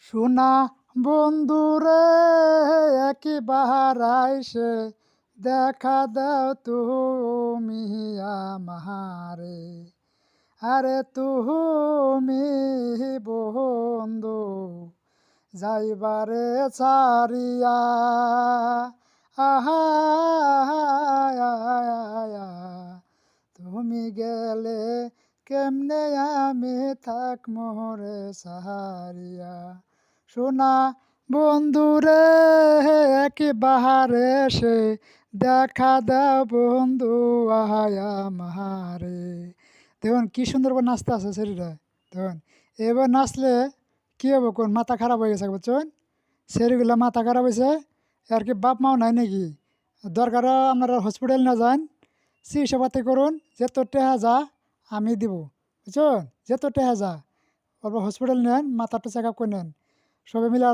সোনা বন্ধুরে একবার আইসে দেখা দাও তুমি আমারে। আরে তুমি বন্ধু যাইবারে ছাড়িয়া, আহা তুমি গেলে কেমনে আমি থাকমো রে সাহারিয়া। সোনা বন্ধুরে একবার এসে দেখা দাও বন্ধু আহায়া মাহারে। দেখুন কি সুন্দর করে নাচতে আছে শরীরে। দেখুন এবার নাচলে কী হবো, কোন মাথা খারাপ হয়ে গেছে বুঝছেন, শরীরগুলো মাথা খারাপ হয়েছে। আর কি বাপ মাও নাই নাকি? দরকার আপনারা হসপিটাল না যান, চিকিৎসা পাতি করুন, যত টেহা যা আমি দিব বুঝছেন, যত টেহা যা অল্প হসপিটাল নেন, মাথাটা চেক আপ করে নেন, সবাই মিলে